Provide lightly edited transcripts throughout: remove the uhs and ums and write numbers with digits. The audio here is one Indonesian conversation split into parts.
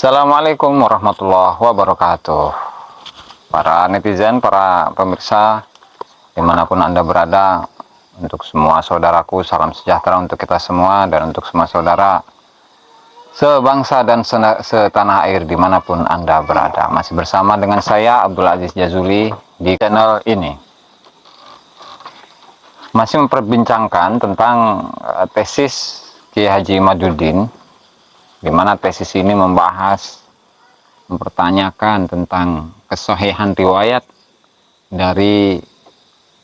Assalamualaikum warahmatullahi wabarakatuh. Para netizen, para pemirsa, dimanapun Anda berada, untuk semua saudaraku, salam sejahtera untuk kita semua, dan untuk semua saudara sebangsa dan setanah air dimanapun Anda berada. Masih bersama dengan saya, Abdul Aziz Jazuli, di channel ini. Masih memperbincangkan tentang tesis Kiai Haji Imaduddin, di mana tesis ini mempertanyakan tentang kesahihan riwayat dari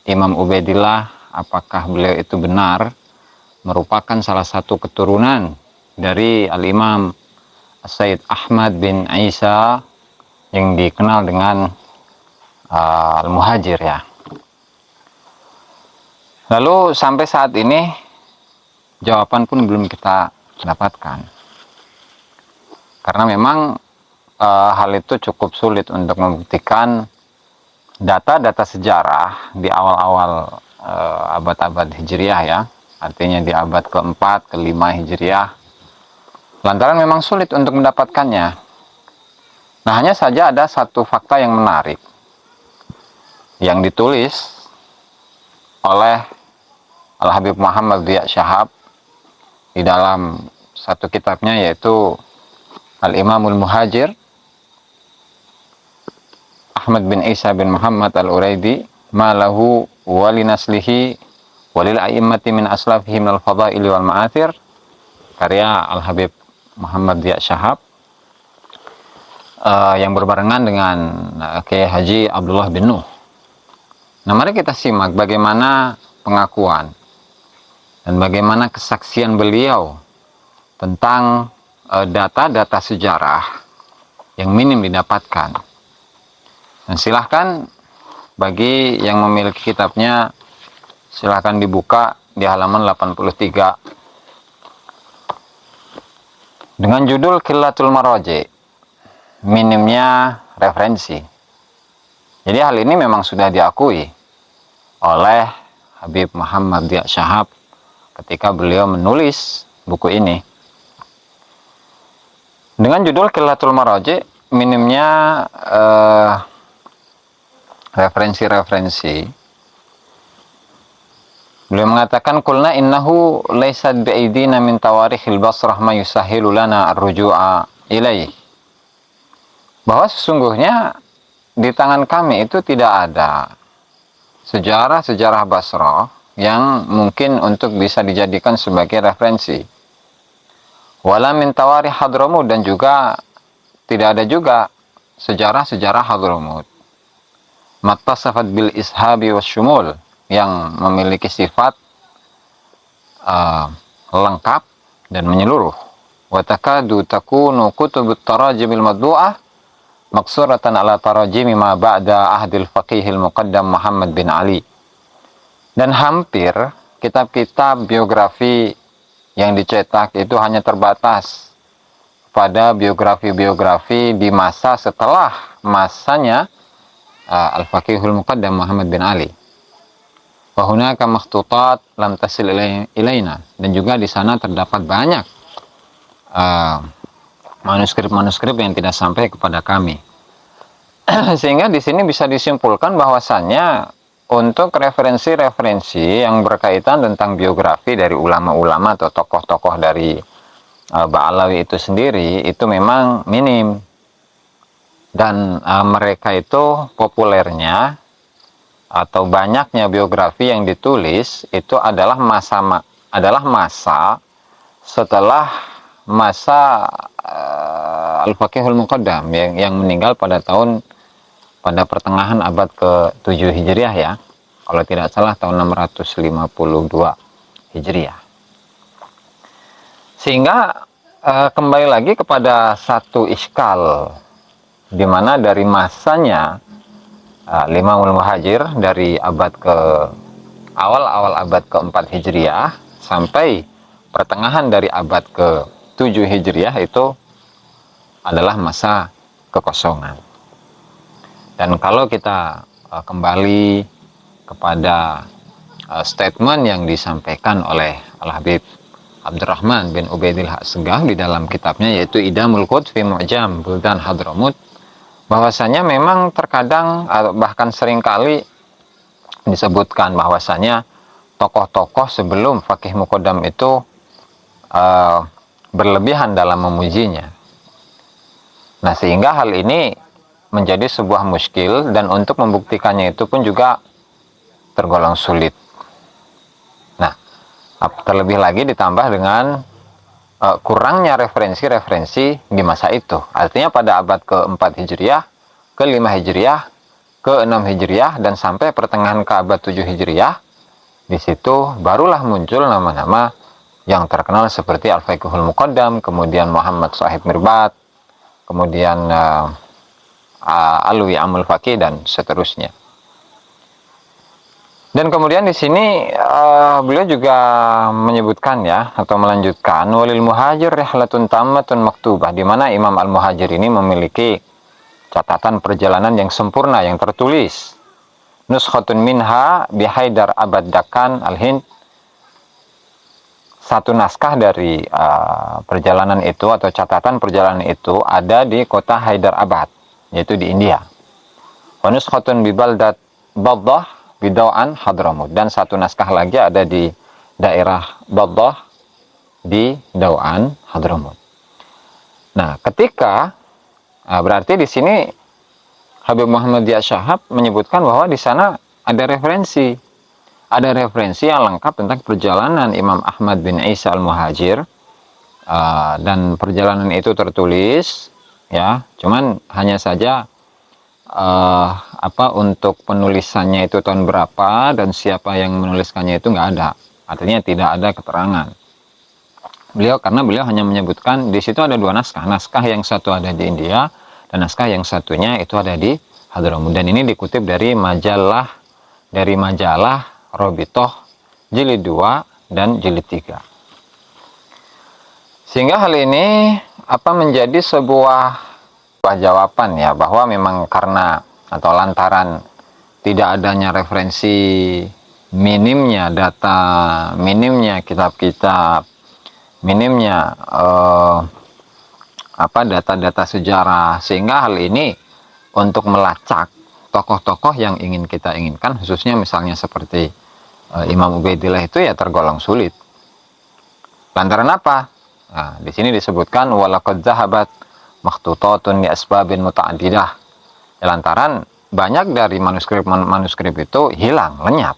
Imam Ubaidillah, apakah beliau itu benar merupakan salah satu keturunan dari Al-Imam Sayyid Ahmad bin Isa yang dikenal dengan Al-Muhajir ya. Lalu sampai saat ini jawaban pun belum kita dapatkan. Karena memang hal itu cukup sulit untuk membuktikan data-data sejarah di awal-awal abad-abad Hijriah ya, artinya di abad keempat, kelima Hijriah, lantaran memang sulit untuk mendapatkannya. Nah, hanya saja ada satu fakta yang menarik yang ditulis oleh Al-Habib Muhammad Dhiya Shahab di dalam satu kitabnya, yaitu Al-Imamul Muhajir Ahmad bin Isa bin Muhammad Al-Uraidi malahu walinaslihi walil a'immati min aslafihi minal fadaili wal ma'athir, karya Al-Habib Muhammad Dhiya Shahab, yang berbarengan dengan Kiai Haji Abdullah bin Nuh. Nah, mari kita simak bagaimana pengakuan dan bagaimana kesaksian beliau tentang data-data sejarah yang minim didapatkan. Dan silahkan bagi yang memiliki kitabnya, silahkan dibuka di halaman 83 dengan judul Qillatul Maraji, minimnya referensi. Jadi hal ini memang sudah diakui oleh Habib Muhammad Dhiya Shahab ketika beliau menulis buku ini dengan judul Qillatul Maraji, minimnya referensi-referensi. Beliau mengatakan, qulna innahu laysat bi'aidina min tawarikhil Basrah ma yusahilu lana ar-ruju'a ilaih. Bahwa sesungguhnya di tangan kami itu tidak ada sejarah-sejarah Basrah yang mungkin untuk bisa dijadikan sebagai referensi. Wala min tawarikh Hadramut, dan juga tidak ada juga sejarah-sejarah Hadramut. Mattasafat bil ishabi wasyumul, yang memiliki sifat lengkap dan menyeluruh. Wa takadu takunu kutubut tarajimil madbu'ah maksuratan ala tarajimi ma ba'da ahdil faqihil muqaddam Muhammad bin Ali. Dan hampir kitab-kitab biografi yang dicetak itu hanya terbatas pada biografi-biografi di masa setelah masanya Al-Faqihul Muqaddam Muhammad bin Ali. Wa hunaka makhtutat lam tasil ilaina, dan juga di sana terdapat banyak manuskrip-manuskrip yang tidak sampai kepada kami. Sehingga di sini bisa disimpulkan bahwasannya untuk referensi-referensi yang berkaitan tentang biografi dari ulama-ulama atau tokoh-tokoh dari Ba'alawi itu sendiri, itu memang minim. Dan mereka itu populernya atau banyaknya biografi yang ditulis itu adalah masa setelah masa Al-Faqihul Muqaddam yang meninggal pada pertengahan abad ke-7 Hijriah ya, kalau tidak salah tahun 652 Hijriah. Sehingga kembali lagi kepada satu iskal, di mana dari masanya Imamul Muhajir dari awal abad ke-4 Hijriah sampai pertengahan dari abad ke-7 Hijriah itu adalah masa kekosongan. Dan kalau kita kembali kepada statement yang disampaikan oleh Al-Habib Abdurrahman bin Ubaidillah As-Segaf di dalam kitabnya yaitu Idamul Qut fi Mu'jam Buldan Hadramut, bahwasanya memang terkadang bahkan seringkali disebutkan bahwasanya tokoh-tokoh sebelum Faqih Muqaddam itu berlebihan dalam memujinya. Nah, sehingga hal ini menjadi sebuah muskil, dan untuk membuktikannya itu pun juga tergolong sulit. Nah, terlebih lagi ditambah dengan kurangnya referensi-referensi di masa itu. Artinya pada abad ke-4 Hijriah, ke-5 Hijriah, ke-6 Hijriah, dan sampai pertengahan ke abad 7 Hijriah, di situ barulah muncul nama-nama yang terkenal seperti Al-Fiqhul Muqaddam, kemudian Muhammad Shahib Mirbat, kemudian Alwi Amul Faqih, dan seterusnya. Dan kemudian di sini beliau juga menyebutkan ya, atau melanjutkan, walil muhajir rihlatun tammatun maktubah, di mana Imam Al-Muhajir ini memiliki catatan perjalanan yang sempurna yang tertulis. Nuskhatun minha bihaidar abad Dakan Al-Hind, satu naskah dari perjalanan itu atau catatan perjalanan itu ada di kota Haidar Abad, yaitu di India. Wa nuskhatun bi baldat Baddah Bidauan Hadramut, dan satu naskah lagi ada di daerah Baddah di Dauan Hadramut. Nah, ketika berarti di sini Habib Muhammad Ziyad Shihab menyebutkan bahwa di sana ada referensi yang lengkap tentang perjalanan Imam Ahmad bin Isa Al-Muhajir, dan perjalanan itu tertulis ya, cuman hanya saja untuk penulisannya itu tahun berapa dan siapa yang menuliskannya itu nggak ada, artinya tidak ada keterangan karena beliau hanya menyebutkan di situ ada dua naskah yang satu ada di India dan naskah yang satunya itu ada di Hadramut, dan ini dikutip dari majalah Robitoh jilid 2 dan jilid 3. Sehingga hal ini menjadi sebuah jawaban ya, bahwa memang karena atau lantaran tidak adanya referensi, minimnya data, minimnya kitab-kitab, minimnya data-data sejarah, sehingga hal ini untuk melacak tokoh-tokoh yang kita inginkan, khususnya misalnya seperti Imam Ubaidillah itu ya tergolong sulit. Lantaran apa? Nah, di sini disebutkan walaqad zahabat makhtutatun li asbabin muta'addidah. Lantaran banyak dari manuskrip itu hilang, lenyap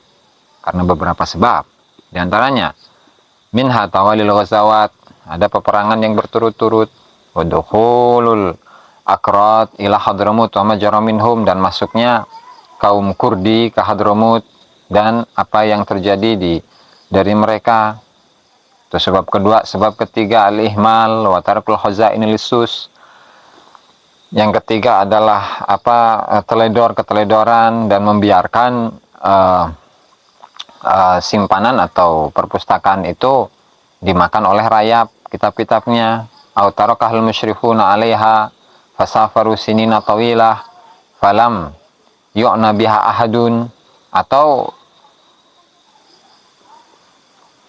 karena beberapa sebab. Di antaranya minha tawalil ghazawat, ada peperangan yang berturut-turut, wa dukhulul akrat ila Hadramut wa majra minhum, dan masuknya kaum Kurdi ke Hadramut dan apa yang terjadi dari mereka. Itu sebab kedua. Sebab ketiga al-ihmal wa tarkul khazainil lisus. Yang ketiga adalah keteledoran dan membiarkan simpanan atau perpustakaan itu dimakan oleh rayap, kitab-kitabnya. Au tarakahal musyrifuna 'alaiha fasafaru sinina tawilah falam yu'na biha ahadun, atau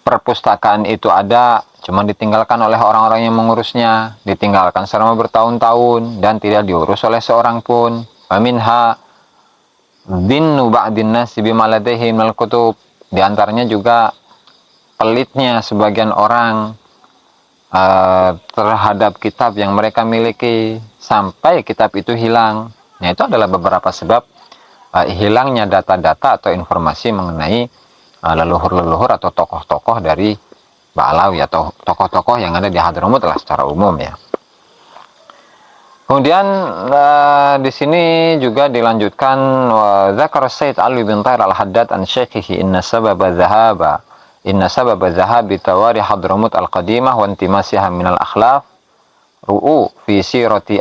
perpustakaan itu ada, cuma ditinggalkan oleh orang-orang yang mengurusnya, ditinggalkan selama bertahun-tahun dan tidak diurus oleh seorang pun. Faminha dhinnu ba'din nasi bima ladaihi minal kutub, di antaranya juga pelitnya sebagian orang terhadap kitab yang mereka miliki sampai kitab itu hilang. Nah, itu adalah beberapa sebab hilangnya data-data atau informasi mengenai leluhur-leluhur atau tokoh-tokoh dari Ba'alawi atau tokoh-tokoh yang ada di Hadramut lah secara umum ya. Kemudian di sini juga dilanjutkan zakar Sayyid Ali bin Tahir Al-Haddad an Syekhihi inna sababa zahabi tawari Hadramut al-qadimah wa intimasiha minal akhlaf ra'au fi sirati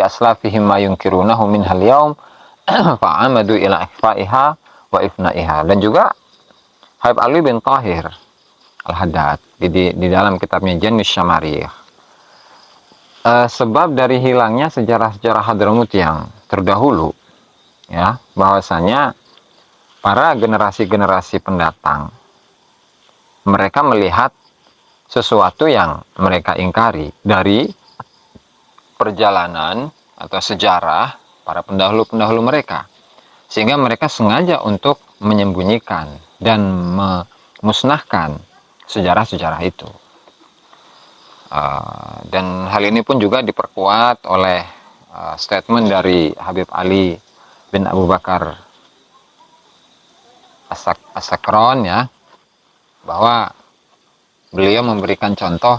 aslafihim ma yunkirunahu minhal yawm fa'amadu ila ikhfa'iha wa ifna'iha. Dan juga Habib Ali bin Tahir Al-Haddad di dalam kitabnya Jannis Syamarih, sebab dari hilangnya sejarah-sejarah Hadramut yang terdahulu ya, bahwasanya para generasi-generasi pendatang mereka melihat sesuatu yang mereka ingkari dari perjalanan atau sejarah para pendahulu-pendahulu mereka. Sehingga mereka sengaja untuk menyembunyikan dan memusnahkan sejarah-sejarah itu. Dan hal ini pun juga diperkuat oleh statement dari Habib Ali bin Abu Bakar As-Sakron, ya, bahwa beliau memberikan contoh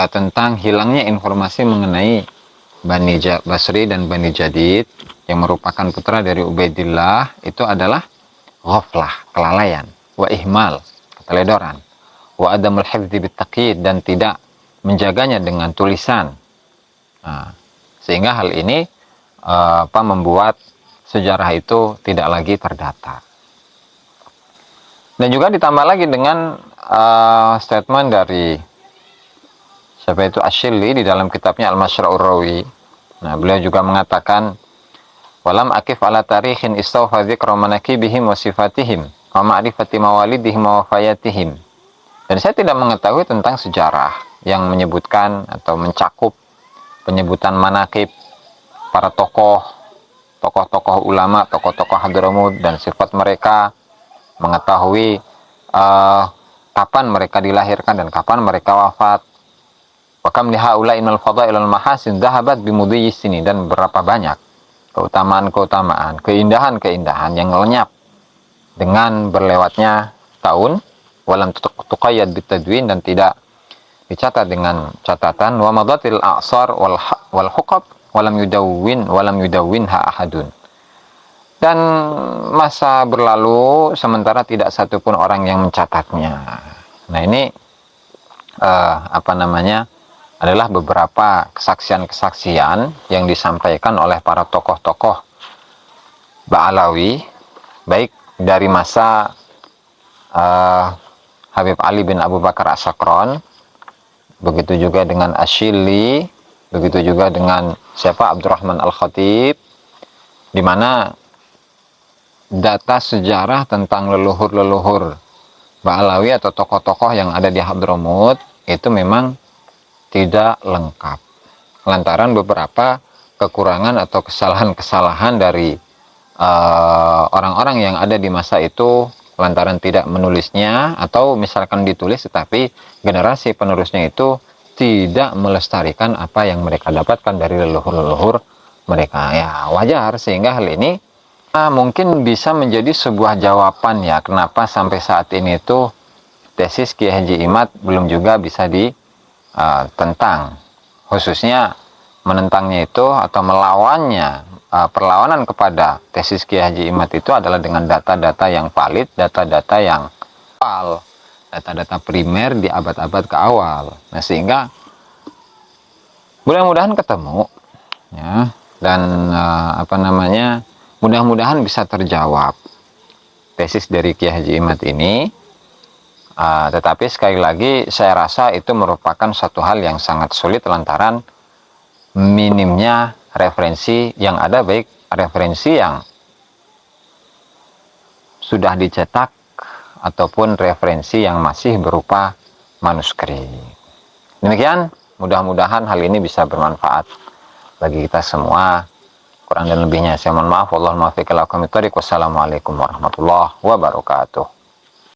tentang hilangnya informasi mengenai Bani Basri dan Bani Jadid yang merupakan putra dari Ubaidillah. Itu adalah ghaflah, kelalaian, wa ihmal, keteledoran, wa adamul hifdzi bittaqyid, dan tidak menjaganya dengan tulisan. Nah, sehingga hal ini membuat sejarah itu tidak lagi terdata. Dan juga ditambah lagi dengan statement dari siapa itu, Asyilli, di dalam kitabnya Al-Masyra'ur Rawi. Nah, beliau juga mengatakan, walam akif ala tarikhin istawfa dzikra manakibihim wa sifatihim wa ma'rifati mawalidihim wa wafayatihim. Dan saya tidak mengetahui tentang sejarah yang menyebutkan atau mencakup penyebutan manakib para tokoh-tokoh ulama, tokoh-tokoh Hadramut dan sifat mereka, mengetahui kapan mereka dilahirkan dan kapan mereka wafat. Wa kam li haula'i minal fadailil mahasin dhahabat bimudhi sini, dan berapa banyak keutamaan-keutamaan, keindahan-keindahan yang lenyap dengan berlewatnya tahun, walam tuqayyad bitadwin, dan tidak dicatat dengan catatan, wa madatil a'sar wal huqab walam yudawwinha ahadun. Dan masa berlalu sementara tidak satupun orang yang mencatatnya. Nah, ini adalah beberapa kesaksian-kesaksian yang disampaikan oleh para tokoh-tokoh Ba'alawi, baik dari masa Habib Ali bin Abu Bakar As-Sakron, begitu juga dengan Asyilli, begitu juga dengan Abdurrahman Al-Khatib, di mana data sejarah tentang leluhur-leluhur Ba'alawi atau tokoh-tokoh yang ada di Hadramut itu memang tidak lengkap, lantaran beberapa kekurangan atau kesalahan-kesalahan dari orang-orang yang ada di masa itu, lantaran tidak menulisnya, atau misalkan ditulis tetapi generasi penerusnya itu tidak melestarikan apa yang mereka dapatkan dari leluhur-leluhur mereka. Ya, wajar, sehingga hal ini mungkin bisa menjadi sebuah jawaban, ya, kenapa sampai saat ini itu tesis Kiai Haji Imad belum juga bisa tentang, khususnya menentangnya itu atau melawannya, perlawanan kepada tesis Kiai Haji Imad itu adalah dengan data-data yang valid, data-data yang awal, data-data primer di abad-abad ke awal. Nah, sehingga mudah-mudahan ketemu, ya, dan mudah-mudahan bisa terjawab tesis dari Kiai Haji Imad ini. Tetapi sekali lagi saya rasa itu merupakan satu hal yang sangat sulit lantaran minimnya referensi yang ada, baik referensi yang sudah dicetak ataupun referensi yang masih berupa manuskrip. Demikian, mudah-mudahan hal ini bisa bermanfaat bagi kita semua. Kurang dan lebihnya saya mohon maaf. Wassalamualaikum warahmatullahi wabarakatuh.